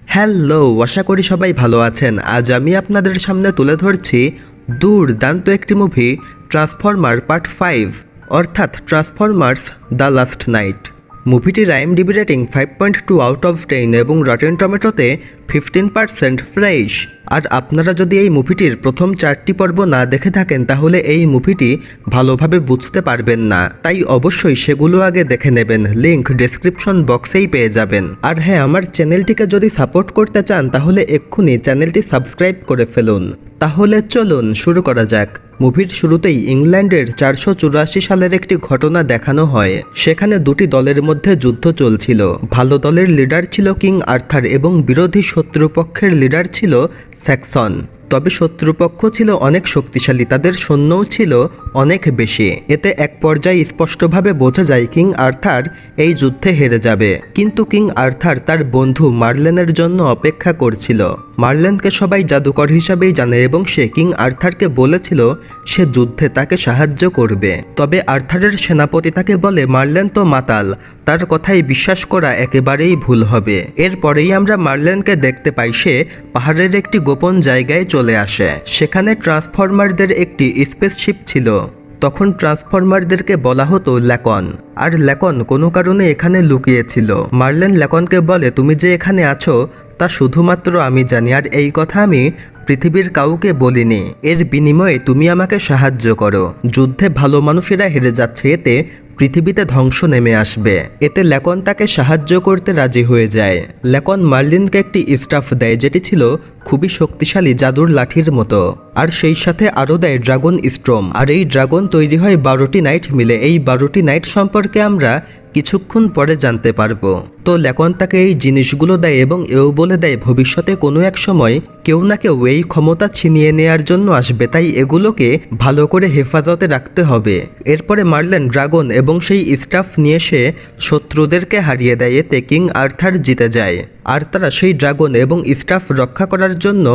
Hello, আশা করি সবাই ভালো আছেন। আজ আমি আপনাদের সামনে তুলে ধরছি দুর্দান্ত একটি মুভি, ট্রান্সফরমার পার্ট 5 অর্থাৎ ট্রান্সফরমার্স দ্য লাস্ট নাইট। মুভিটির IMDb রেটিং 5.2 আউট অফ 10 এবং রটেন টমেটোতে 15% ফ্রেশ। আর আপনারা যদি এই মুভিটির প্রথম 4টি পর্ব না দেখে থাকেন তাহলে এই মুভিটি ভালোভাবে বুঝতে পারবেন না, তাই অবশ্যই সেগুলো আগে দেখে নেবেন। লিংক ডেসক্রিপশন বক্সেই পেয়ে যাবেন। আর হ্যাঁ, আমার চ্যানেলটিকে যদি সাপোর্ট করতে চান তাহলে এক্ষুনি চ্যানেলটি সাবস্ক্রাইব করে ফেলুন। তাহলে চলুন শুরু করা যাক। মুভির শুরুতেই ইংল্যান্ডের 484 সালের একটি ঘটনা দেখানো হয়। সেখানে দুটি দলের মধ্যে যুদ্ধ চলছিল। ভালো দলের লিডার ছিল কিং আর্থার এবং বিরোধী শত্রুপক্ষের লিডার ছিল স্যাক্সন। তবে শত্রুপক্ষ ছিল অনেক শক্তিশালী, তাদের সৈন্যও ছিল অনেক বেশি। এতে এক পর্যায়ে স্পষ্টভাবে বোঝা যায় কিং আর্থার এই যুদ্ধে হেরে যাবে। কিন্তু কিং আর্থার তার বন্ধু মার্লেনের জন্য অপেক্ষা করছিল। মার্লেনকে সবাই জাদুকর হিসাবেই জানে এবং সে কিং আর্থারকে বলেছিল সে যুদ্ধে তাকে সাহায্য করবে। তবে আর্থারের সেনাপতি তাকে বলে মার্লেন তো মাতাল, তার কথাই বিশ্বাস করা একেবারেই ভুল হবে। এরপরেই আমরা মার্লেনকে দেখতে পাই সে পাহাড়ের একটি গোপন জায়গায় চলে আসে। সেখানে ট্রান্সফরমারদের একটি স্পেসশিপ ছিল। তখন ট্রান্সফরমারদেরকে বলা হতো ল্যাকন, আর ল্যাকন কোনো কারণে এখানে লুকিয়েছিল। মার্লেন ল্যাকনকে বলে তুমি যে এখানে আছো তা শুধুমাত্র আমি জানি, আর এই কথা আমি পৃথিবীর কাউকে বলিনি। এর বিনিময়ে তুমি আমাকে সাহায্য করো। যুদ্ধে ভালো মানুষেরা হেরে যাচ্ছে, এতে পৃথিবীতে ধ্বংস নেমে আসবে। এতে ল্যাকন তাকে সাহায্য করতে রাজি হয়ে যায়। ল্যাকন মার্লিনকে একটি স্টাফ দেয় যেটি ছিল খুবই শক্তিশালী জাদুর লাঠির মতো, আর সেই সাথে আরও দেয় ড্রাগন স্ট্রম। আর এই ড্রাগন তৈরি হয় 12টি নাইট মিলে। এই 12টি নাইট সম্পর্কে আমরা কিছুক্ষণ পরে জানতে পারবো। তো ল্যাকন তাকে এই জিনিসগুলো দেয় এবং এও বলে দেয় ভবিষ্যতে কোনো এক সময় কেউ না কেউ এই ক্ষমতা ছিনিয়ে নেয়ার জন্য আসবে, তাই এগুলোকে ভালো করে হেফাজতে রাখতে হবে। এরপরে মার্লেন ড্রাগন এবং সেই স্টাফ নিয়ে সে শত্রুদেরকে হারিয়ে দেয়। এতে কিং আর্থার জিতে যায়। আর তারা সেই ড্রাগন এবং স্টাফ রক্ষা করার জন্য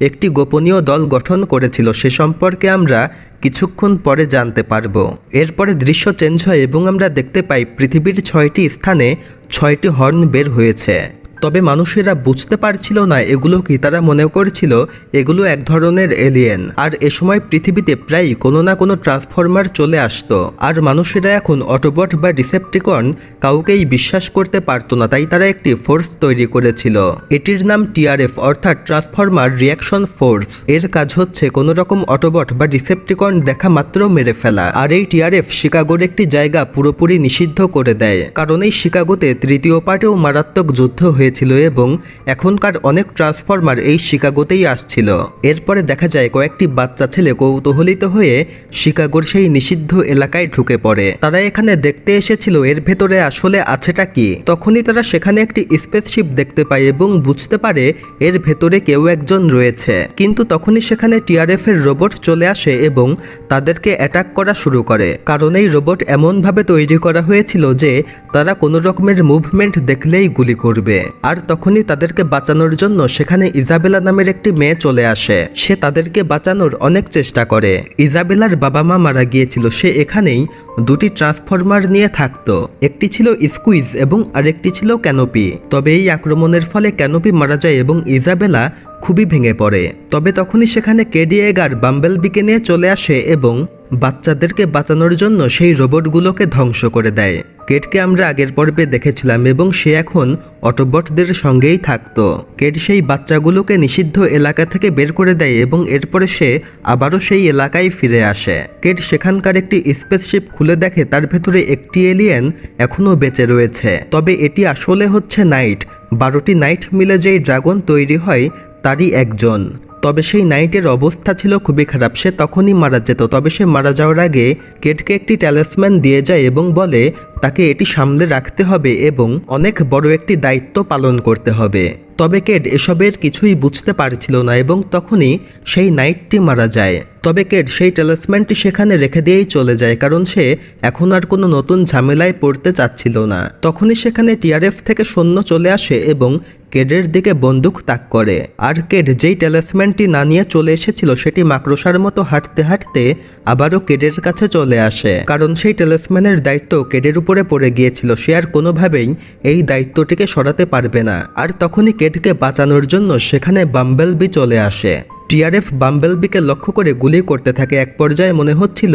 একটি গোপনীয় দল গঠন করেছিল, সে সম্পর্কে আমরা কিছুক্ষণ পরে জানতে পারবো। এরপরে দৃশ্য চেঞ্জ হয় এবং আমরা দেখতে পাই পৃথিবীর 6টি স্থানে 6টি হর্ন বের হয়েছে। তবে মানুষেরা বুঝতে পারছিল না এগুলো কি। তারা মনে করছিল এগুলো এক ধরনের এলিয়েন। আর এ সময় পৃথিবীতে প্রায় কোনো না কোনো ট্রান্সফরমার চলে আসতো, আর মানুষেরা এখন অটোবট বা ডিসেপ্টিকন কাউকেই বিশ্বাস করতে পারতো না, তাই তারা একটি ফোর্স তৈরি করেছিল। এটির নাম TRF অর্থাৎ ট্রান্সফরমার রিয়াকশন ফোর্স। এর কাজ হচ্ছে কোনো রকম অটোবট বা ডিসেপ্টিকন দেখা মাত্র মেরে ফেলা। আর এই TRF শিকাগোর একটি জায়গা পুরোপুরি নিষিদ্ধ করে দেয়, কারণ এই শিকাগোতে 3য় পার্টেও মারাত্মক যুদ্ধ হয়েছিল এবং এখনকার অনেক ট্রান্সফরমার এই শিকাগোতেই আসছিল। এরপরে দেখা যায় কয়েকটি বাচ্চা ছেলে কৌতূহলিত হয়ে শিকাগোর সেই নিষিদ্ধ এলাকায় ঢুকে পড়ে। তারা এখানে দেখতে এসেছিল এর ভেতরে আসলে আছেটা কি। তখনই তারা সেখানে একটি স্পেসশিপ দেখতে পায় এবং বুঝতে পারে এর ভেতরে কেউ একজন রয়েছে। কিন্তু তখনই সেখানে TRF এর রোবট চলে আসে এবং তাদেরকে অ্যাটাক করা শুরু করে, কারণ এই রোবট এমনভাবে তৈরি করা হয়েছিল যে তারা কোনো রকমের মুভমেন্ট দেখলেই গুলি করবে। আর তখনই তাদেরকে বাঁচানোর জন্য সেখানে ইজাবেলা নামের একটি মেয়ে চলে আসে। সে তাদেরকে বাঁচানোর অনেক চেষ্টা করে। ইজাবেলার বাবা মা মারা গিয়েছিল। সে এখানেই দুটি ট্রান্সফরমার নিয়ে থাকতো, একটি ছিল স্কুইজ এবং আরেকটি ছিল ক্যানোপি। তবে এই আক্রমণের ফলে ক্যানোপি মারা যায় এবং ইজাবেলা খুবই ভেঙে পড়ে। তবে তখনই সেখানে কেডি এগার বাম্বেলবিকে নিয়ে চলে আসে এবং বাচ্চাদেরকে বাঁচানোর জন্য সেই রোবটগুলোকে ধ্বংস করে দেয়। কেডকে আমরা আগের পর্বে দেখেছিলাম এবং সে এখন অটোবটদের সঙ্গেই থাকতো। কেড সেই বাচ্চাগুলোকে নিষিদ্ধ এলাকা থেকে বের করে দেয় এবং এরপরে সে আবারও সেই এলাকায় ফিরে আসে। কেড সেখানকার একটি স্পেসশিপ খুলে দেখে তার ভেতরে একটি এলিয়েন এখনও বেঁচে রয়েছে। তবে এটি আসলে হচ্ছে নাইট। 12টি নাইট মিলে যেই ড্রাগন তৈরি হয় তারই একজন। তবে সেই নাইটের অবস্থা ছিল খুবই খারাপ, সে তখনই মারা যেত। তবে সে মারা যাওয়ার আগে কেডকে একটি ট্যালিসম্যান দিয়ে যায় এবং বলে তাকে এটি সামলে রাখতে হবে এবং অনেক বড় একটি দায়িত্ব পালন করতে হবে। তবে কেড এসবের কিছুই বুঝতে পারছিল না এবং তখনই সেই নাইটটি মারা যায়। তবে কেড সেই ট্যালিসম্যানটি সেখানে রেখে দিয়েই চলে যায়, কারণ সে এখন আর কোনো নতুন ঝামেলায় পড়তে চাচ্ছিল না। তখনই সেখানে TRF থেকে সৈন্য চলে আসে এবং কেডের দিকে বন্দুক তাক করে। আর কেড যেই ট্যালিসম্যানটি না নিয়ে চলে এসেছিল সেটি মাকড়সার মতো হাঁটতে হাঁটতে আবারও কেডের কাছে চলে আসে, কারণ সেই ট্যালিসম্যানের দায়িত্ব কেডের উপরে পড়ে গিয়েছিল। সে আর কোনোভাবেই এই দায়িত্বটিকে সরাতে পারবে না। আর তখনই কেড কেটকে বাঁচানোর জন্য সেখানে বাম্বেলবি চলে আসে। টিআরএফ বাম্বেলবিকে লক্ষ্য করে গুলি করতে থাকে। এক পর্যায়ে মনে হচ্ছিল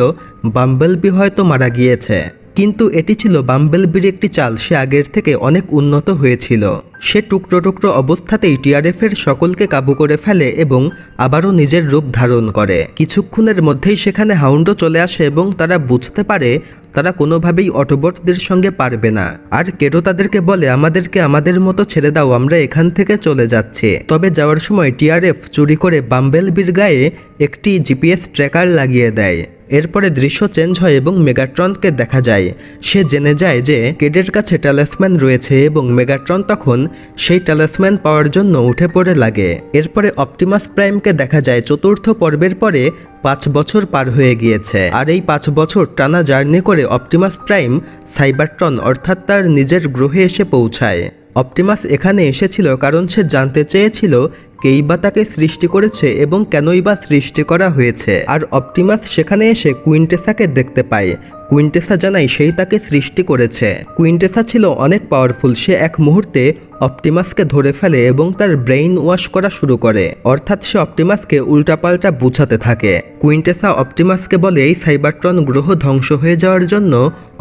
বাম্বেলবি হয়তো মারা গিয়েছে, কিন্তু এটি ছিল বাম্বেলবির একটি চাল। সে আগের থেকে অনেক উন্নত হয়েছিল। সে টুকরো টুকরো অবস্থাতেই টিআরএফের সকলকে কাবু করে ফেলে এবং আবারও নিজের রূপ ধারণ করে। কিছুক্ষণের মধ্যেই সেখানে হাউন্ডও চলে আসে এবং তারা বুঝতে পারে তারা কোনোভাবেই অটোবটদের সঙ্গে পারবে না। আর কেটো তাদেরকে বলে, আমাদেরকে আমাদের মতো ছেড়ে দাও, আমরা এখান থেকে চলে যাচ্ছি। তবে যাওয়ার সময় টিআরএফ চুরি করে বাম্বেলবির গায়ে একটি জিপিএস ট্র্যাকার লাগিয়ে দেয়। এরপরে দৃশ্য চেঞ্জ হয় এবং মেগাট্রনকে দেখা যায়। সে জেনে যায় যে কেডের কাছে ট্যালিসম্যান রয়েছে এবং মেগাট্রন তখন সেই ট্যালিসম্যান পাওয়ার জন্য উঠে পড়ে লাগে। এরপরে অপটিমাস প্রাইমকে দেখা যায়। চতুর্থ পর্বের পরে 5 বছর পার হয়ে গিয়েছে, আর এই 5 বছর টানা জার্নি করে অপটিমাস প্রাইম সাইবারট্রন অর্থাৎ তার নিজের গ্রহে এসে পৌঁছায়। অপটিমাস এখানে এসেছিল কারণ সে জানতে চেয়েছিল কেই বা তাকে সৃষ্টি করেছে এবং কেনই বা সৃষ্টি করা হয়েছে। আর অপটিমাস সেখানে এসে কুইন্টেসাকে দেখতে পায়। কুইন্টেসা জানায় সেই তাকে সৃষ্টি করেছে। কুইন্টেসা ছিল অনেক পাওয়ারফুল। সে এক মুহূর্তে অপটিমাসকে ধরে ফেলে এবং তার ব্রেইন ওয়াশ করা শুরু করে, অর্থাৎ সে অপটিমাসকে উল্টাপাল্টা বুঝাতে থাকে। কুইন্টেসা অপটিমাসকে বলে এই সাইবারট্রন গ্রহ ধ্বংস হয়ে যাওয়ার জন্য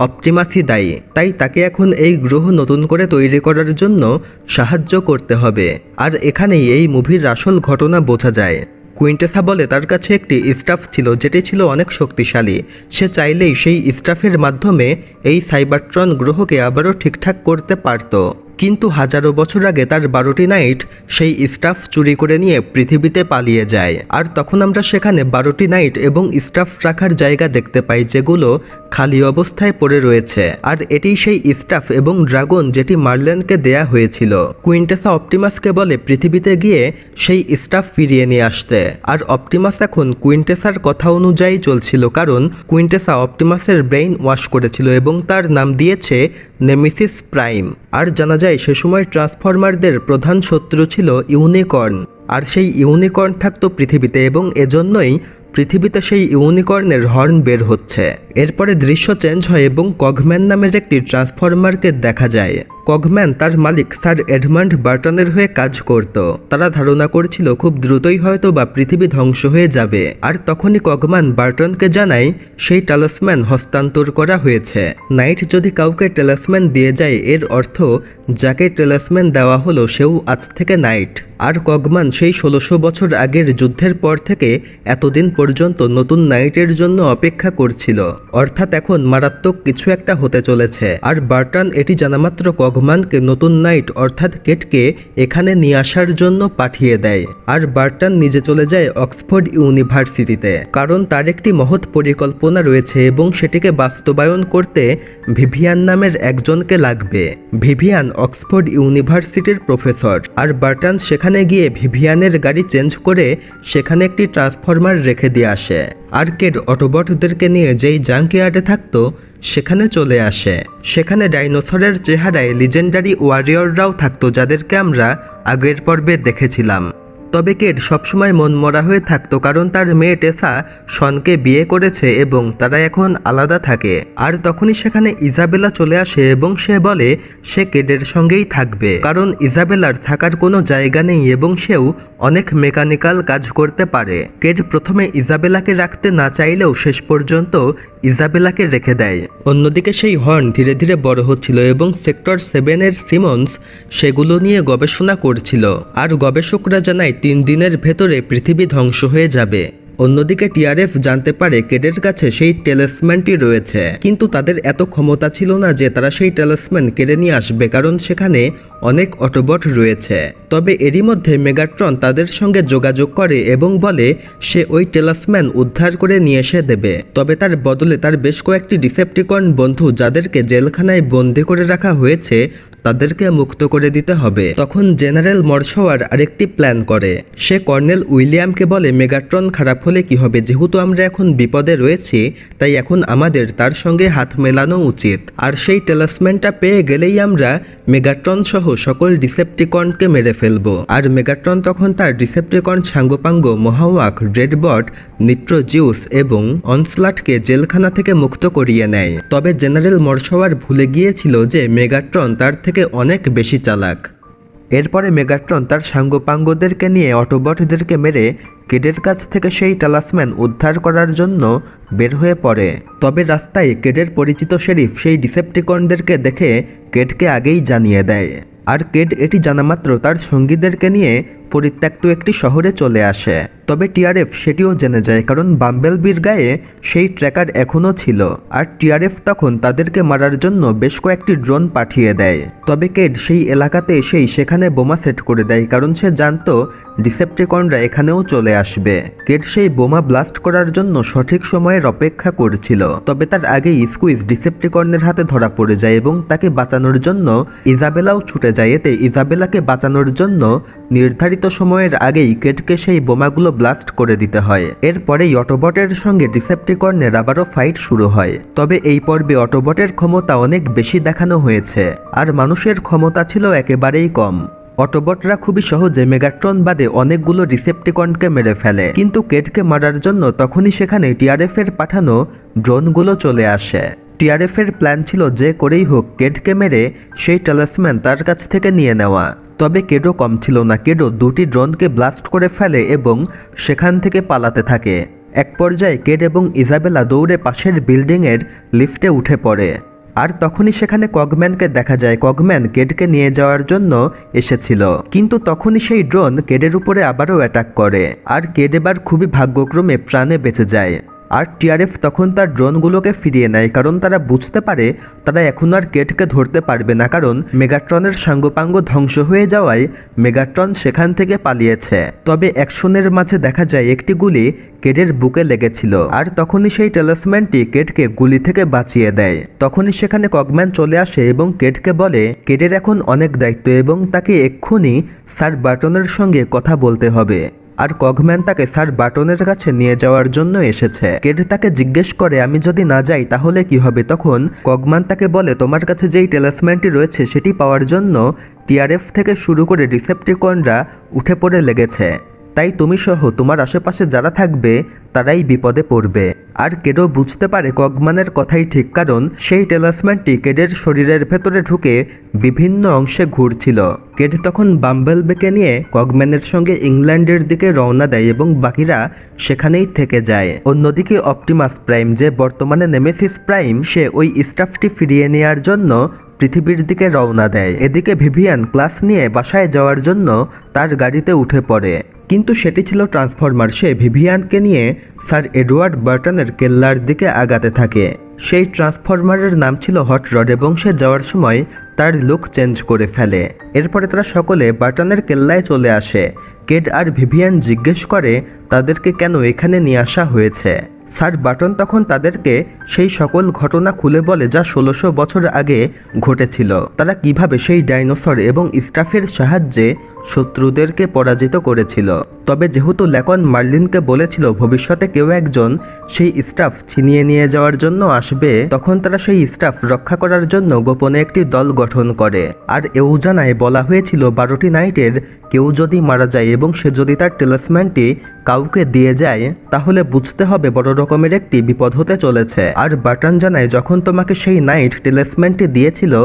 অপটিমাসই দায়ী, তাই তাকে এখন এই গ্রহ নতুন করে তৈরি করার জন্য সাহায্য করতে হবে। আর এখানেই এই মুভির আসল ঘটনা বোঝা যায়। কুইন্টেসা বলে তার কাছে একটি স্টাফ ছিল যেটি ছিল অনেক শক্তিশালী। সে চাইলেই সেই স্টাফের মাধ্যমে এই সাইবারট্রন গ্রহকে আবারও ঠিকঠাক করতে পারত, কিন্তু হাজারো বছর আগে তার 12টি নাইট সেই স্টাফ চুরি করে নিয়ে পৃথিবীতে পালিয়ে যায়। আর তখন আমরা সেখানে 12টি নাইট এবং স্টাফ রাখার জায়গা দেখতে পাই যেগুলো খালি অবস্থায় পড়ে রয়েছে। আর এটি সেই স্টাফ এবং ড্রাগন যেটি মার্লেনকে দেয়া হয়েছিল। কুইন্টেসা অপটিমাসকে বলে পৃথিবীতে গিয়ে সেই স্টাফ ফিরিয়ে নিয়ে আসতে। আর অপটিমাস এখন কুইন্টেসার কথা অনুযায়ী চলছিল, কারণ কুইন্টেসা অপটিমাসের ব্রেইন ওয়াশ করেছিল এবং তার নাম দিয়েছে নেমেসিস প্রাইম। আর জানা যায় সে সময় ট্রান্সফরমারদের প্রধান শত্রু ছিল ইউনিকর্ন। আর সেই ইউনিকর্ন থাকতো পৃথিবীতে এবং এজন্যই পৃথিবীতে সেই ইউনিকর্নের হর্ন বের হচ্ছে। এরপরে দৃশ্য চেঞ্জ হয় এবং কগম্যান নামের একটি ট্রান্সফরমারকে দেখা যায়। কগম্যান তার মালিক স্যার এডমান্ড বার্টনের হয়ে কাজ করত। তারা ধারণা করছিল খুব দ্রুতই হয়তো বা পৃথিবী ধ্বংস হয়ে যাবে। আর তখনই কগম্যান বার্টনকে জানায় সেই ট্যালিসম্যান হস্তান্তর করা হয়েছে। নাইট যদি কাউকে ট্যালিসম্যান দিয়ে যায় এর অর্থ যাকে ট্যালিসম্যান দেওয়া হলো সেও আজ থেকে নাইট। আর কগম্যান সেই 1600 বছর আগের যুদ্ধের পর থেকে এতদিন পর্যন্ত নতুন নাইটের জন্য অপেক্ষা করছিল, অর্থাৎ এখন মারাত্মক কিছু একটা হতে চলেছে। আর বার্টন এটি জানামাত্র কগম্যানকে নতুন নাইট অর্থাৎ কেটকে এখানে নিয়ে আসার জন্য পাঠিয়ে দেয়। আর বার্টন নিজে চলে যায় অক্সফোর্ড ইউনিভার্সিটিতে, কারণ তার একটি মহৎ পরিকল্পনা রয়েছে এবং সেটিকে বাস্তবায়ন করতে ভিভিয়ান নামের একজনকে লাগবে। ভিভিয়ান অক্সফোর্ড ইউনিভার্সিটির প্রফেসর। আর বার্টন সেখানে গিয়ে ভিভিয়ানের গাড়ি চেঞ্জ করে সেখানে একটি ট্রান্সফরমার রেখে দিয়ে আসে। আর কেড অটোবটদেরকে নিয়ে যেই জাঙ্কইয়ার্ডে থাকতো সেখানে চলে আসে। সেখানে ডাইনোসরের চেহারায় লিজেন্ডারি ওয়ারিয়ররাও থাকতো যাদেরকে আমরা আগের পর্বে দেখেছিলাম। তবে কেড সবসময় মনমরা হয়ে থাকতো কারণ তার মেয়ে টেসা শনকে বিয়ে করেছে এবং তারা এখন আলাদা থাকে। আর তখনই সেখানে ইজাবেলা চলে আসে এবং সে বলে সে কেডের সঙ্গেই থাকবে, কারণ ইজাবেলার থাকার কোনো জায়গা নেই এবং সেও অনেক মেকানিক্যাল কাজ করতে পারে। কেড প্রথমে ইজাবেলাকে রাখতে না চাইলেও শেষ পর্যন্ত ইজাবেলাকে রেখে দেয়। অন্যদিকে সেই হর্ন ধীরে ধীরে বড় হচ্ছিল এবং সেক্টর 7-এর সিমন্স সেগুলো নিয়ে গবেষণা করছিল। আর গবেষকরা জানায় 3 দিনের ভেতরে পৃথিবী ধ্বংস হয়ে যাবে। অন্যদিকে টিআরএফ জানতে পারে কেডের কাছে সেই টেলিসম্যানটি রয়েছে, কিন্তু তাদের এত ক্ষমতা ছিল না যে তারা সেই টেলিসম্যান কেড়ে নিয়ে আসবে, কারণ সেখানে অনেক অটোবট রয়েছে। তবে এরই মধ্যে মেগাট্রন তাদের সঙ্গে যোগাযোগ করে এবং বলে সে ওই টেলিসম্যান উদ্ধার করে নিয়ে এসে দেবে, তবে তার বদলে তার বেশ কয়েকটি ডিসেপ্টিকন বন্ধু যাদেরকে জেলখানায় বন্দি করে রাখা হয়েছে তাদেরকে মুক্ত করে দিতে হবে। তখন জেনারেল মরশওয়ার আরেকটি প্ল্যান করে। সে কর্নেল উইলিয়ামকে বলে মেগাট্রন খারাপ হলে কি হবে, যেহেতু আমরা এখন বিপদে রয়েছি তাই এখন আমাদের তার সঙ্গে হাত মেলানো উচিত। আর সেই টেলিসম্যানটা পেয়ে গেলেই আমরা মেগাট্রন সহ সকল ডিসেপ্টিকনকে মেরে ফেলবো। আর মেগাট্রন তখন তার ডিসেপ্টিকন সাঙ্গপাঙ্গ মহাওয়াক, রেডবট, নিট্রোজিউস এবং অনস্লাটকে জেলখানা থেকে মুক্ত করিয়ে নেয়। তবে জেনারেল মরশওয়ার ভুলে গিয়েছিল যে মেগাট্রন তার থেকে অনেক বেশি চালাক। এরপরে মেগাট্রন তার সাঙ্গপাঙ্গদেরকে নিয়ে অটোবটদেরকে মেরে কেডের কাছ থেকে সেই টালাসম্যান উদ্ধার করার জন্য বের হয়ে পড়ে। তবে রাস্তায় কেডের পরিচিত শেরিফ সেই ডিসেপ্টিকনদেরকে দেখে কেডকে আগেই জানিয়ে দেয়, আর কেড এটি জানামাত্র তার সঙ্গীদেরকে নিয়ে পরিত্যক্ত একটি শহরে চলে আসে। তবে টিআরএফ সেটিও জেনে যায়, কারণ বাম্বেলবির গায়ে সেই ট্র্যাকার এখনও ছিল, আর টিআরএফ তখন তাদেরকে মারার জন্য বেশ কয়েকটি ড্রোন পাঠিয়ে দেয়। তবে কেড সেই এলাকাতে এসেই সেখানে বোমা সেট করে দেয়, কারণ সে জানতো ডিসেপ্টিকনরা এখানেও চলে আসবে। কেড সেই বোমা ব্লাস্ট করার জন্য সঠিক সময়ের অপেক্ষা করছিল। তবে তার আগেই স্কুইজ ডিসেপ্টিকনের হাতে ধরা পড়ে যায় এবং তাকে বাঁচানোর জন্য ইজাবেলাও ছুটে যায়। এতে ইজাবেলাকে বাঁচানোর জন্য নির্ধারিত সময়ের আগেই কেডকে সেই বোমাগুলো ব্লাস্ট করে দিতে হয়। এরপরেই অটোবটের সঙ্গে ডিসেপ্টিকনের আবারও ফাইট শুরু হয়। তবে এই পর্বে অটোবটের ক্ষমতা অনেক বেশি দেখানো হয়েছে, আর মানুষের ক্ষমতা ছিল একেবারেই কম। অটোবটরা খুবই সহজে মেগাট্রন বাদে অনেকগুলো ডিসেপ্টিকনকে মেরে ফেলে, কিন্তু কেডকে মারার জন্য তখনই সেখানে টিআরএফ এর পাঠানো ড্রোনগুলো চলে আসে। টিআরএফ এর প্ল্যান ছিল যে করেই হোক কেডকে মেরে সেই টালাসম্যান তার কাছ থেকে নিয়ে নেওয়া। তবে কেডও কম ছিল না, কেডও দুটি ড্রোনকে ব্লাস্ট করে ফেলে এবং সেখান থেকে পালাতে থাকে। এক পর্যায়ে কেড এবং ইজাবেলা দৌড়ে পাশের বিল্ডিংয়ের লিফটে উঠে পড়ে, আর তখনই সেখানে কগম্যানকে দেখা যায়। কগম্যান কেডকে নিয়ে যাওয়ার জন্য এসেছিল, কিন্তু তখনই সেই ড্রোন কেডের উপরে আবারও অ্যাটাক করে, আর কেড এবার খুবই ভাগ্যক্রমে প্রাণে বেঁচে যায়। আর টিআরএফ তখন তার ড্রোনগুলোকে ফিরিয়ে নেয়, কারণ তারা বুঝতে পারে তারা এখন আর কেডকে ধরতে পারবে না, কারণ মেগাট্রনের সাঙ্গপাঙ্গ ধ্বংস হয়ে যাওয়ায় মেগাট্রন সেখান থেকে পালিয়েছে। তবে অ্যাকশনের মাঝে দেখা যায় একটি গুলি কেডের বুকে লেগেছিল, আর তখনই সেই টালাসম্যানটি কেডকে গুলি থেকে বাঁচিয়ে দেয়। তখনই সেখানে কগম্যান চলে আসে এবং কেডকে বলে কেডের এখন অনেক দায়িত্ব এবং তাকে এক্ষুনি স্যার বার্টনের সঙ্গে কথা বলতে হবে। আর কগম্যান তাকে স্যার বার্টনের কাছে নিয়ে যাওয়ার জন্য এসেছে। কেড তাকে জিজ্ঞেস করে আমি যদি না যাই তাহলে কি হবে। তখন কগম্যান তাকে বলে তোমার কাছে যেই টালাসম্যানটি রয়েছে সেটি পাওয়ার জন্য টিআরএফ থেকে শুরু করে ডিসেপ্টিকনরা উঠে পড়ে লেগেছে, তাই তুমি সহ তোমার আশেপাশে যারা থাকবে তারাই বিপদে পড়বে। আর কেডও বুঝতে পারে কগম্যানের কথাই ঠিক, কারণ সেই টালাসম্যানটি কেডের শরীরের ভেতরে ঢুকে বিভিন্ন অংশে ঘুরছিল। কেড তখন বাম্বেলবিকে নিয়ে কগম্যানের সঙ্গে ইংল্যান্ডের দিকে রওনা দেয় এবং বাকিরা সেখানেই থেকে যায়। অন্যদিকে অপটিমাস প্রাইম, যে বর্তমানে নেমেসিস প্রাইম, সে ওই স্টাফটি ফিরিয়ে নেওয়ার জন্য পৃথিবীর দিকে রওনা দেয়। এদিকে ভিভিয়ান ক্লাস নিয়ে বাসায় যাওয়ার জন্য তার গাড়িতে উঠে পড়ে, কিন্তু সেটি ছিল ট্রান্সফরমার। সে ভিভিয়ানকে নিয়ে স্যার এডওয়ার্ড বার্টনের কেল্লার দিকে আগাতে থাকে। সেই ট্রান্সফরমারের নাম ছিল হট রড এবং সে যাওয়ার সময় তার লুক চেঞ্জ করে ফেলে। এরপরে তারা সকলে বার্টনের কেল্লায় চলে আসে। কেড আর ভিভিয়ান জিজ্ঞেস করে তাদেরকে কেন এখানে নিয়ে আসা হয়েছে। স্যার বার্টন তখন তাদেরকে সেই সকল ঘটনা খুলে বলে যা 1600 বছর আগে ঘটেছিল। তারা কিভাবে সেই ডাইনোসর এবং স্টাফের সাহায্যে শত্রুদেরকে পরাজিত করেছিল। তবে যেহেতু ল্যাকন মার্লিনকে বলেছিল ভবিষ্যতে কেউ একজন সেই স্টাফ ছিনিয়ে নিয়ে যাওয়ার জন্য আসবে, তখন তারা সেই স্টাফ রক্ষা করার জন্য গোপনে একটি দল গঠন করে। আর এও জানায় বলা হয়েছিল 12টি নাইটের কেউ যদি মারা যায় এবং সে যদি তার টালাসম্যানটি কাউকে দিয়ে যায় তাহলে বুঝতে হবে বড় রকমের একটি বিপদ হতে চলেছে। আর বার্টন জানায় যখন তোমাকে সেই নাইট টালাসম্যানটি দিয়েছিল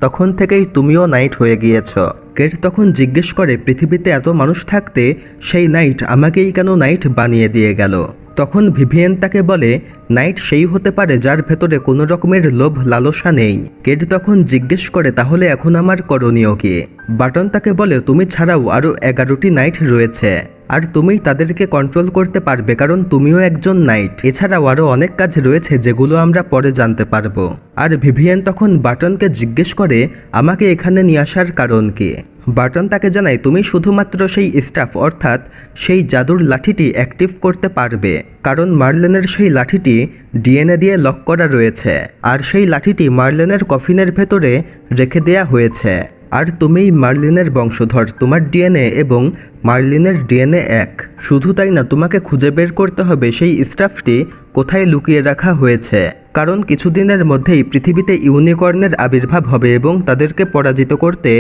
তখন থেকেই তুমিও নাইট হয়ে গিয়েছ। কেড তখন জিজ্ঞেস করে পৃথিবীতে এত মানুষ থাকতে সেই নাইট আমাকেই কেন নাইট বানিয়ে দিয়ে গেল। তখন ভিভিয়ান তাকে বলে নাইট সেই হতে পারে যার ভেতরে কোনো রকমের লোভ লালসা নেই। কেড তখন জিজ্ঞেস করে তাহলে এখন আমার করণীয় কি। বার্টন তাকে বলে তুমি ছাড়াও আরও 11টি নাইট রয়েছে, আর তুমি তাদেরকে কন্ট্রোল করতে পারবে কারণ তুমিও একজন নাইট। এছাড়াও আরও অনেক কাজ রয়েছে যেগুলো আমরা পরে জানতে পারবো। আর ভিভিয়ান তখন বার্টনকে জিজ্ঞেস করে আমাকে এখানে নিয়ে আসার কারণ কি। বার্টন তাকে জানায় তুমি শুধুমাত্র সেই স্টাফ অর্থাৎ সেই জাদুর লাঠিটি অ্যাক্টিভ করতে পারবে, কারণ মার্লেনের সেই লাঠিটি ডিএনএ দিয়ে লক করা রয়েছে, আর সেই লাঠিটি মার্লেনের কফিনের ভেতরে রেখে দেয়া হয়েছে। আর তুমিই মার্লিনের বংশধর, তোমার ডিএনএ এবং মার্লিনের ডিএনএ এক। শুধু তাই না, তোমাকে খুঁজে বের করতে হবে সেই স্টাফটি কোথায় লুকিয়ে রাখা হয়েছে, কারণ কিছুদিনের মধ্যেই পৃথিবীতে ইউনিকর্নের আবির্ভাব হবে এবং তাদেরকে পরাজিত করতে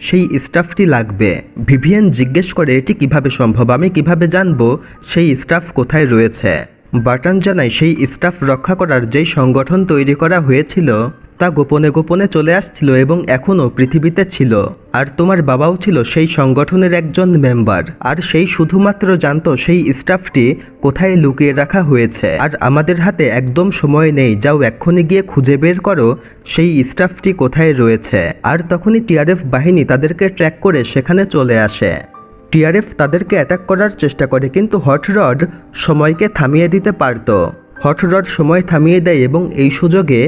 সেই স্টাফটি লাগবে। ভিভিয়ান জিজ্ঞেস করে এটি কিভাবে সম্ভব, আমি কিভাবে জানবো সেই স্টাফ কোথায় রয়েছে। বাটন জানায় সেই স্টাফ রক্ষা করার যেই সংগঠন তৈরি করা হয়েছিল তা গোপনে গোপনে চলে আসছিল এবং এখনও পৃথিবীতে ছিল, আর তোমার বাবাও ছিল সেই সংগঠনের একজন মেম্বার, আর সেই শুধুমাত্র জানতো সেই স্টাফটি কোথায় লুকিয়ে রাখা হয়েছে। আর আমাদের হাতে একদম সময় নেই, যাও এক্ষুনি গিয়ে খুঁজে বের করো সেই স্টাফটি কোথায় রয়েছে। আর তখনই টিআরএফ বাহিনী তাদেরকে ট্র্যাক করে সেখানে চলে আসে। টিআরএফ তাদেরকে অ্যাটাক করার চেষ্টা করে, কিন্তু হট রড সময়কে থামিয়ে দিতে পারত। হট রড সময় থামিয়ে দেয় এবং এই সুযোগে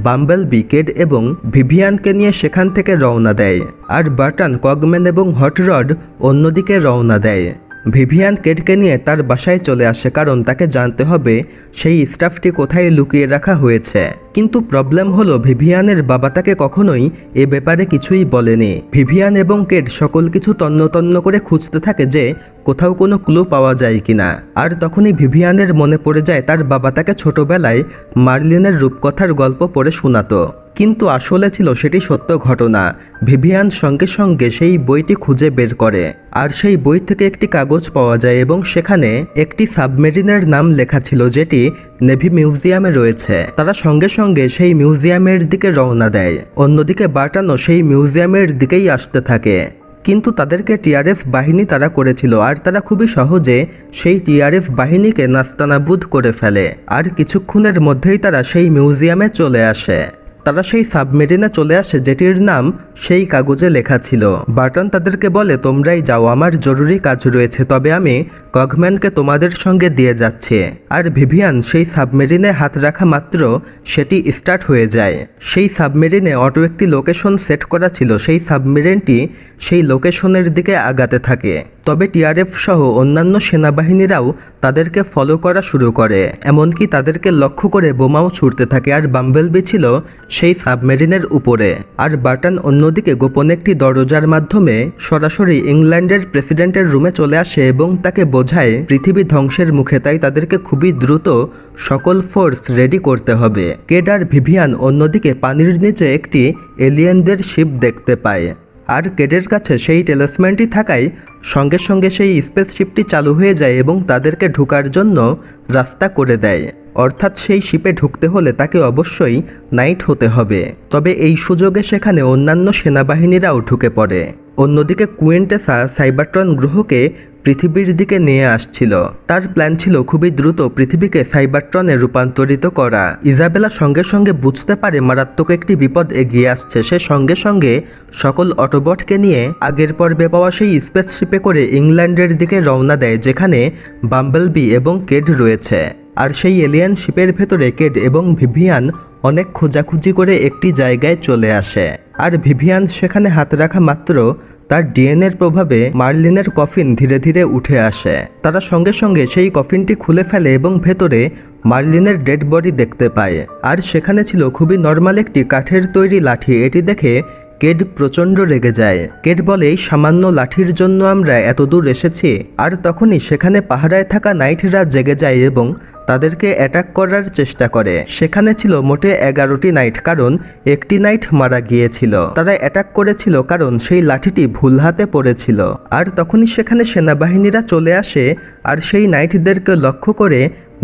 বাম্বলবি, কেড এবং ভিভিয়ানকে নিয়ে সেখান থেকে রওনা দেয়। আর বাটন, কগম্যান এবং হট রড অন্যদিকে রওনা দেয়। ভিভিয়ান কেডকে নিয়ে তার বাসায় চলে আসে, কারণ তাকে জানতে হবে সেই স্টাফটি কোথায় লুকিয়ে রাখা হয়েছে। কিন্তু প্রবলেম হলো ভিভিয়ানের বাবা তাকে কখনোই এ ব্যাপারে কিছুই বলেনি। ভিভিয়ান এবং কেড সকল কিছু তন্ন তন্ন করে খুঁজতে থাকে যে কোথাও কোনো ক্লু পাওয়া যায় কিনা। আর তখনই ভিভিয়ানের মনে পড়ে যায় তার বাবা তাকে ছোটবেলায় মার্লিনের রূপকথার গল্প পড়ে শোনাতো, কিন্তু আসলে ছিল সেটি সত্য ঘটনা। ভিভিয়ান সঙ্গে সঙ্গে সেই বইটি খুঁজে বের করে, আর সেই বই থেকে একটি কাগজ পাওয়া যায় এবং সেখানে একটি সাবমেরিনের নাম লেখা ছিল যেটি নেভি মিউজিয়ামে রয়েছে। তারা সঙ্গে সঙ্গে সেই মিউজিয়ামের দিকে রওনা দেয়। অন্যদিকে বাটনও সেই মিউজিয়ামের দিকেই আসতে থাকে, কিন্তু তাদেরকে টিআরএফ বাহিনী তারা করেছিল, আর তারা খুবই সহজে সেই টিআরএফ বাহিনীকে নাস্তানাবুদ করে ফেলে। আর কিছুক্ষণের মধ্যেই তারা সেই মিউজিয়ামে চলে আসে। তারা সেই সাবমেরিনে চলে আসে যেটির নাম সেই কাগজে লেখা ছিল। বাটন তাদেরকে বলে, তোমরাই যাও, আমার জরুরি কাজ রয়েছে, তবে আমি কগম্যানকে তোমাদের সঙ্গে দিয়ে যাচ্ছি। আর ভিভিয়ান সেই সাবমেরিনে হাত রাখা মাত্র সেটি স্টার্ট হয়ে যায়। সেই সাবমেরিনে অটো একটি লোকেশন সেট করা ছিল, সেই সাবমেরিনটি সেই লোকেশনের দিকে আগাতে থাকে। তবে টিআরএফ সহ অন্যান্য সেনাবাহিনীরাও তাদেরকে ফলো করা শুরু করে, এমনকি তাদেরকে লক্ষ্য করে বোমাও ছুটতে থাকে। আর বাম্বলবি ছিল সেই সাবমেরিনের উপরে। আর বাটন অন্যদিকে গোপনে একটি দরজার মাধ্যমে সরাসরি ইংল্যান্ডের প্রেসিডেন্টের রুমে চলে আসে এবং তাকে বোঝায় পৃথিবী ধ্বংসের মুখে, তাই তাদেরকে খুবই দ্রুত সকল ফোর্স রেডি করতে হবে। কেড আর ভিভিয়ান অন্যদিকে পানির নিচে একটি এলিয়েনদের শিপ দেখতে পায়, আর কেডের কাছে সেই টেলিসম্যানটি থাকায় সঙ্গে সঙ্গে সেই স্পেসশিপটি চালু হয়ে যায় এবং তাদেরকে ঢোকার জন্য রাস্তা করে দেয়। অর্থাৎ সেই শিপে ঢুকতে হলে তাকে অবশ্যই নাইট হতে হবে। তবে এই সুযোগে সেখানে অন্যান্য সেনাবাহিনীরাও ঢুকে পড়ে। অন্যদিকে কুইন্টেসা সাইবারট্রন গ্রহকে পৃথিবীর দিকে নিয়ে আসছিল। তার প্ল্যান ছিল খুবই দ্রুত পৃথিবীকে সাইবারট্রনে রূপান্তরিত করা। ইজাবেলা সঙ্গে সঙ্গে বুঝতে পারে মারাত্মক একটি বিপদ এগিয়ে আসছে। সে সঙ্গে সঙ্গে সকল অটোবটকে নিয়ে আগের পর্বে পাওয়া সেই স্পেসশিপে করে ইংল্যান্ডের দিকে রওনা দেয়, যেখানে বাম্বলবি এবং কেড রয়েছে। আর সেই এলিয়ান শিপের ভেতরে কেড এবং ভিভিয়ান অনেক খোঁজাখুঁজি করে একটি জায়গায় চলে আসে। আর ভিভিয়ান সেখানে হাত রাখা মাত্র তার ডিএনএর প্রভাবে মার্লিনের কফিন ধীরে ধীরে উঠে আসে। তারা সঙ্গে সঙ্গে সেই কফিনটি খুলে ফেলে এবং ভেতরে মার্লিনের ডেড বডি দেখতে পায়। আর সেখানে ছিল খুবই নর্মাল একটি কাঠের তৈরি লাঠি। এটি দেখে কেড প্রচণ্ড রেগে যায়। কেড বলে, এই সামান্য লাঠির জন্য আমরা এত দূর এসেছি। আর তখনই সেখানে পাহারায় থাকা নাইটরা জেগে যায় এবং তাদেরকে অ্যাটাক করার চেষ্টা করে। সেখানে ছিল মোটে 11টি নাইট, কারণ একটি নাইট মারা গিয়েছিল। তারা অ্যাটাক করেছিল কারণ সেই লাঠিটি ভুল হাতে পড়েছিল। আর তখনই সেখানে সেনাবাহিনীরা চলে আসে আর সেই নাইটদেরকে লক্ষ্য করে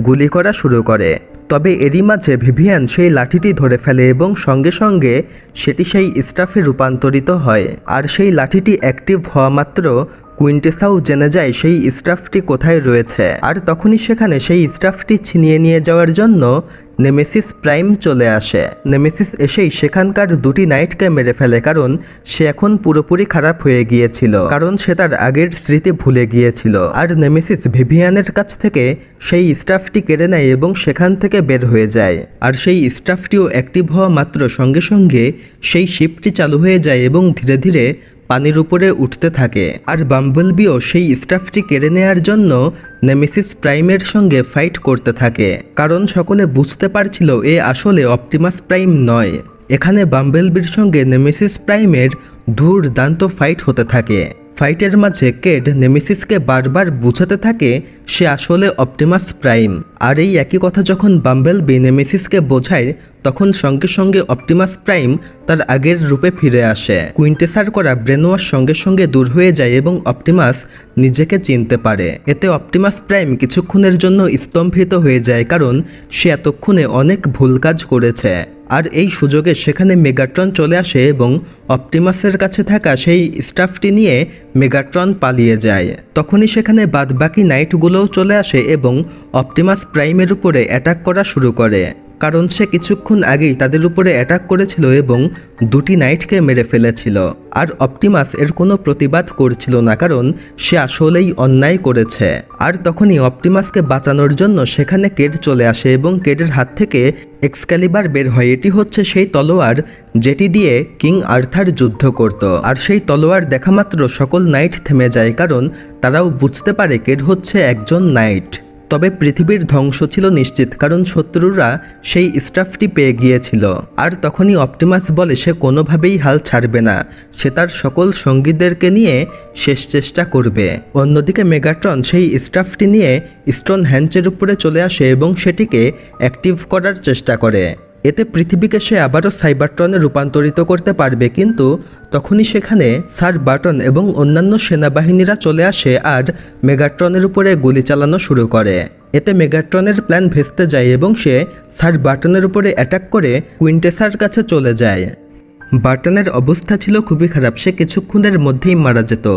গুলি করা শুরু করে। তবে এরই মাঝে ভিভিয়ান সেই লাঠিটি ধরে ফেলে এবং সঙ্গে সঙ্গে সেটি সেই স্টাফে রূপান্তরিত হয়। আর সেই লাঠিটি অ্যাক্টিভ হওয়া মাত্র কুইন্টেসাও জেনে যায় সেই স্টাফটি কোথায় রয়েছে। আর তখনই সেখানে সেই স্টাফটি ছিনিয়ে নিয়ে যাওয়ার জন্য নেমেসিস প্রাইম চলে আসে। নেমেসিস এসেই সেখানকার দুটি নাইটকে মেরে ফেলে, কারণ সে এখন পুরোপুরি খারাপ হয়ে গিয়েছিল, কারণ সে তার আগের স্মৃতি ভুলে গিয়েছিল। আর নেমেসিস ভিভিয়ানের কাছ থেকে সেই স্টাফটি কেড়ে নেয় এবং সেখান থেকে বের হয়ে যায়। আর সেই স্টাফটিও অ্যাক্টিভ হওয়া মাত্র সঙ্গে সঙ্গে সেই শিপটি চালু হয়ে যায় এবং ধীরে ধীরে পানির উপরে উঠতে থাকে। আর বাম্বলবিও সেই স্টাফটি কেড়ে নেয়ার জন্য নেমেসিস প্রাইমের সঙ্গে ফাইট করতে থাকে, কারণ সকলে বুঝতে পারছিল এ আসলে অপটিমাস প্রাইম নয়। এখানে বাম্বলবির সঙ্গে নেমেসিস প্রাইমের দুর্দান্ত ফাইট হতে থাকে। ফাইটের মাঝে কেড নেমেসিসকে বারবার বোঝাতে থাকে সে আসলে অপটিমাস প্রাইম। আর এই একই কথা যখন বাম্বেলবি নেমেসিসকে বোঝায় তখন সঙ্গে সঙ্গে অপটিমাস প্রাইম তার আগের রূপে ফিরে আসে। কুইন্টেসার করা ব্রেনওয়াশ সঙ্গে সঙ্গে দূর হয়ে যায় এবং অপটিমাস নিজেকে চিনতে পারে। এতে অপটিমাস প্রাইম কিছুক্ষণের জন্য স্তম্ভিত হয়ে যায়, কারণ সে এতক্ষণে অনেক ভুল কাজ করেছে। আর এই সুযোগে সেখানে মেগাট্রন চলে আসে এবং অপটিমাসের কাছে থাকা সেই স্টাফটি নিয়ে মেগাট্রন পালিয়ে যায়। তখনই সেখানে বাদবাকি নাইটগুলোও চলে আসে এবং অপটিমাস প্রাইমের উপরে অ্যাটাক করা শুরু করে, কারণ সে কিছুক্ষণ আগেই তাদের উপরে অ্যাটাক করেছিল এবং দুটি নাইটকে মেরে ফেলেছিল। আর অপটিমাস এর কোনো প্রতিবাদ করছিল না, কারণ সে আসলেই অন্যায় করেছে। আর তখনই অপটিমাসকে বাঁচানোর জন্য সেখানে কেড চলে আসে এবং কেডের হাত থেকে এক্সক্যালিবার বের হয়। এটি হচ্ছে সেই তলোয়ার যেটি দিয়ে কিং আর্থার যুদ্ধ করত। আর সেই তলোয়ার দেখা মাত্র সকল নাইট থেমে যায়, কারণ তারাও বুঝতে পারে কেড হচ্ছে একজন নাইট। তবে পৃথিবীর ধ্বংস ছিল নিশ্চিত, কারণ শত্রুরা সেই স্টাফটি পেয়ে গিয়েছিল। আর তখনই অপটিমাস বলে সে কোনোভাবেই হাল ছাড়বে না, সে তার সকল সঙ্গীদেরকে নিয়ে শেষ চেষ্টা করবে। অন্যদিকে মেগাট্রন সেই স্টাফটি নিয়ে স্টোন হ্যাঞ্চের উপরে চলে আসে এবং সেটিকে অ্যাক্টিভ করার চেষ্টা করে। এতে পৃথিবীকে সে আবারও সাইবারট্রনে রূপান্তরিত করতে পারবে, কিন্তু তখনই সেখানে স্যার বাটন এবং অন্যান্য সেনাবাহিনীরা চলে আসে আর মেগাট্রনের উপরে গুলি চালানো শুরু করে। এতে মেগাট্রনের প্ল্যান ভেস্তে যায় এবং সে স্যার বাটনের উপরে অ্যাটাক করে কুইন্টেসার কাছে চলে যায়। বাটনের অবস্থা ছিল খুবই খারাপ, সে কিছুক্ষণের মধ্যেই মারা যেত।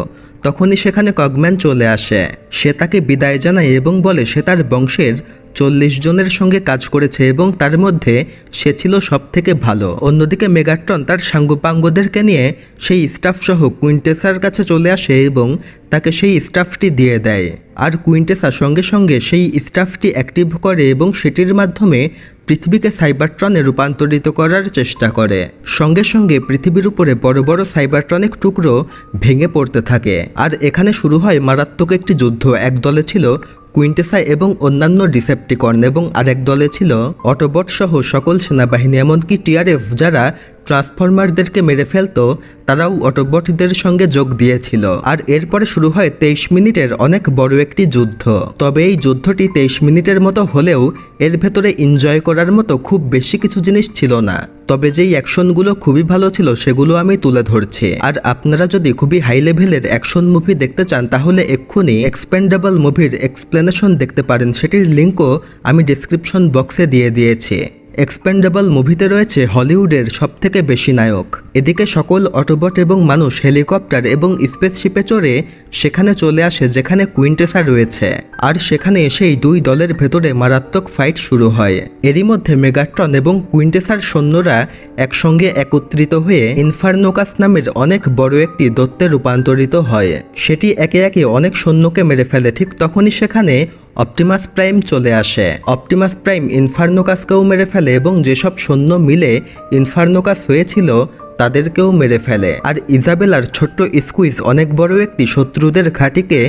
তখনই সেখানে কগম্যান চলে আসে, সে তাকে বিদায় জানায় এবং বলে সে তার বংশের 40 জনের সঙ্গে কাজ করেছে এবং তার মধ্যে সে ছিল সবথেকে ভালো। অন্যদিকে মেগাট্রন তার সাঙ্গপাঙ্গদেরকে নিয়ে সেই স্টাফ সহ কুইন্টেসার কাছে চলে আসে এবং তাকে সেই স্টাফটি দিয়ে দেয়। আর কুইন্টেসা সঙ্গে সঙ্গে সেই স্টাফটি অ্যাক্টিভ করে এবং সেটির মাধ্যমে পৃথিবীকে সাইবারট্রনে রূপান্তরিত করার চেষ্টা করে। সঙ্গে সঙ্গে পৃথিবীর উপরে বড় বড় সাইবারট্রনিক টুকরো ভেঙে পড়তে থাকে। আর এখানে শুরু হয় মারাত্মক একটি যুদ্ধ। এক দলে ছিল কুইন্টেসা এবং অন্যান্য ডিসেপ্টিকর্ন এবং আরেক দলে ছিল অটোবট সহ সকল সেনাবাহিনী, এমনকি টিআরএফ যারা ট্রান্সফরমারদেরকে মেরে ফেলতো তারাও অটোবটদের সঙ্গে যোগ দিয়েছিল। আর এরপরে শুরু হয় 23 মিনিটের অনেক বড় একটি যুদ্ধ। তবে এই যুদ্ধটি 23 মিনিটের মতো হলেও এর ভেতরে এনজয় করার মতো খুব বেশি কিছু জিনিস ছিল না। তবে যেই অ্যাকশনগুলো খুবই ভালো ছিল সেগুলো আমি তুলে ধরছি। আর আপনারা যদি খুবই হাই লেভেলের অ্যাকশন মুভি দেখতে চান তাহলে এক্ষুনি এক্সপেন্ডেবল মুভির এক্সপ্লেনেশন দেখতে পারেন, সেটির লিঙ্কও আমি ডেসক্রিপশন বক্সে দিয়ে দিয়েছি। এক্সপেন্ডেবল মুভিতে রয়েছে হলিউডের সবথেকে বেশি নায়ক। এদিকে সকল অটোবট এবং মানুষ হেলিকপ্টার এবং স্পেসশিপে চড়ে সেখানে চলে আসে যেখানে কুইন্টেসা রয়েছে। আর সেখানে এসেই দুই দলের ভেতরে মারাত্মক ফাইট শুরু হয়। এরই মধ্যে মেগাট্রন এবং কুইন্টেসার সৈন্যরা একসঙ্গে একত্রিত হয়ে ইনফার্নোকাস নামের অনেক বড় একটি দৈত্যে রূপান্তরিত হয়। সেটি একে একে অনেক সৈন্যকে মেরে ফেলে। ঠিক তখনই সেখানে অপটিমাস প্রাইম চলে আসে। অপটিমাস প্রাইম ইনফার্নোকাসকেও মেরে ফেলে এবং যেসব সৈন্য মিলে ইনফার্নোকাস হয়েছিল তাদেরকেও মেরে ফেলে। আর ইজাবেলার ছোট্ট স্কুইজ অনেক বড় একটি শত্রুদের ঘাঁটিকে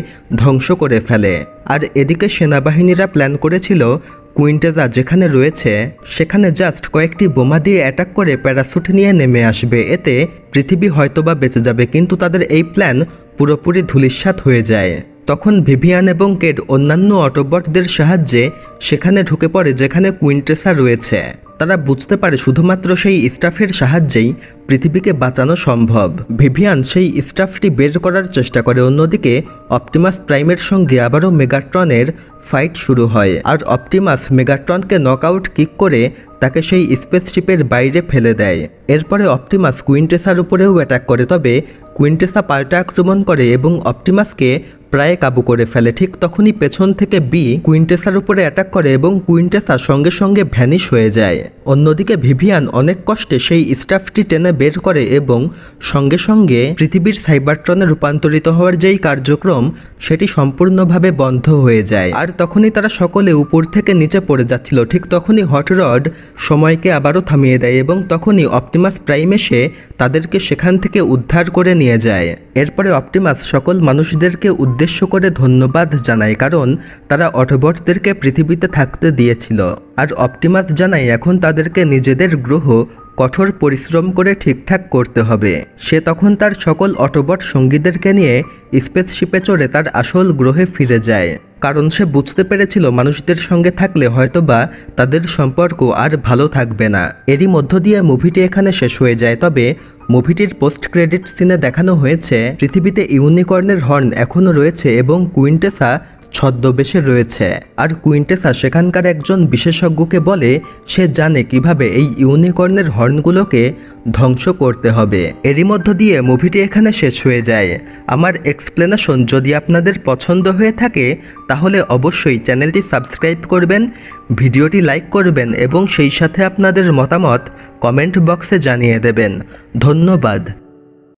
ধ্বংস করে ফেলে। আর এদিকে সেনাবাহিনীরা প্ল্যান করেছিল কুইন্টেসা যেখানে রয়েছে সেখানে জাস্ট কয়েকটি বোমা দিয়ে অ্যাটাক করে প্যারাসুট নিয়ে নেমে আসবে, এতে পৃথিবী হয়তোবা বেঁচে যাবে। কিন্তু তাদের এই প্ল্যান পুরোপুরি ধূলিসাৎ হয়ে যায়। তখন ভিভিয়ান এবং কেড অন্যান্য অটোবটদের সাহায্যে সেখানে ঢুকে পড়ে যেখানে কুইন্টেসা রয়েছে। তারা বুঝতে পারে শুধুমাত্র সেই স্টাফের সাহায্যেই পৃথিবীকে বাঁচানো সম্ভব। ভিভিয়ান সেই স্টাফটি বের করার চেষ্টা করে। অন্যদিকে অপটিমাস প্রাইমের সঙ্গে আবারও মেগাট্রনের ফাইট শুরু হয়। আর অপটিমাস মেগাট্রনকে নকআউট কিক করে তাকে সেই স্পেসশিপের বাইরে ফেলে দেয়। এরপরে অপটিমাস কুইন্টেসার উপরেও অ্যাটাক করে, তবে কুইন্টেসা পাল্টা আক্রমণ করে এবং অপটিমাসকে প্রায় কাবু করে ফেলে। ঠিক তখনই পেছন থেকে বি কুইন্টেসার উপরে অ্যাটাক করে এবং কুইন্টেসা সঙ্গে সঙ্গে ভ্যানিশ হয়ে যায়। অন্যদিকে ভিভিয়ান অনেক কষ্টে সেই স্টাফটি টেনে বের করে এবং সঙ্গে সঙ্গে পৃথিবীর সাইবারট্রনে রূপান্তরিত হওয়ার যেই কার্যক্রম সেটি সম্পূর্ণভাবে বন্ধ হয়ে যায়। আর তখনই তারা সকলে উপর থেকে নিচে পড়ে যাচ্ছিল। ঠিক তখনই হট রড সময়কে আবারও থামিয়ে দেয় এবং তখনই অপটিমাস প্রাইম এসে তাদেরকে সেখান থেকে উদ্ধার করে নিয়ে যায়। এরপরে অপটিমাস সকল মানুষদেরকে উদ্দেশ্য করে ধন্যবাদ জানায়, কারণ তারা অটোবটদেরকে পৃথিবীতে থাকতে দিয়েছিল। আর অপটিমাস জানায় এখন তাদেরকে নিজেদের গ্রহ কঠোর পরিশ্রম করে ঠিকঠাক করতে হবে। সে তখন তার সকল অটোবট সঙ্গীদেরকে নিয়ে স্পেসশিপে চড়ে তার আসল গ্রহে ফিরে যায়, কারণ সে বুঝতে পেরেছিল মানুষদের সঙ্গে থাকলে হয়তোবা তাদের সম্পর্ক আর ভালো থাকবে না। এরই মধ্য দিয়ে মুভিটি এখানে শেষ হয়ে যায়। তবে মুভিটির পোস্ট ক্রেডিট সিনে দেখানো হয়েছে পৃথিবীতে ইউনিকর্নের হর্ন এখনও রয়েছে এবং কুইন্টেসা ছদ্মবেশে রয়েছে। আর কুইন্টেসা সেখানকার একজন বিশেষজ্ঞকে বলে সে জানে কিভাবে এই ইউনিকর্নের হর্নগুলোকে ধ্বংস করতে হবে। এরই মধ্য দিয়ে মুভিটি এখানে শেষ হয়ে যায়। আমার এক্সপ্লেনেশন যদি আপনাদের পছন্দ হয়ে থাকে তাহলে অবশ্যই চ্যানেলটি সাবস্ক্রাইব করবেন, ভিডিওটি লাইক করবেন এবং সেই সাথে আপনাদের মতামত কমেন্ট বক্সে জানিয়ে দেবেন। ধন্যবাদ।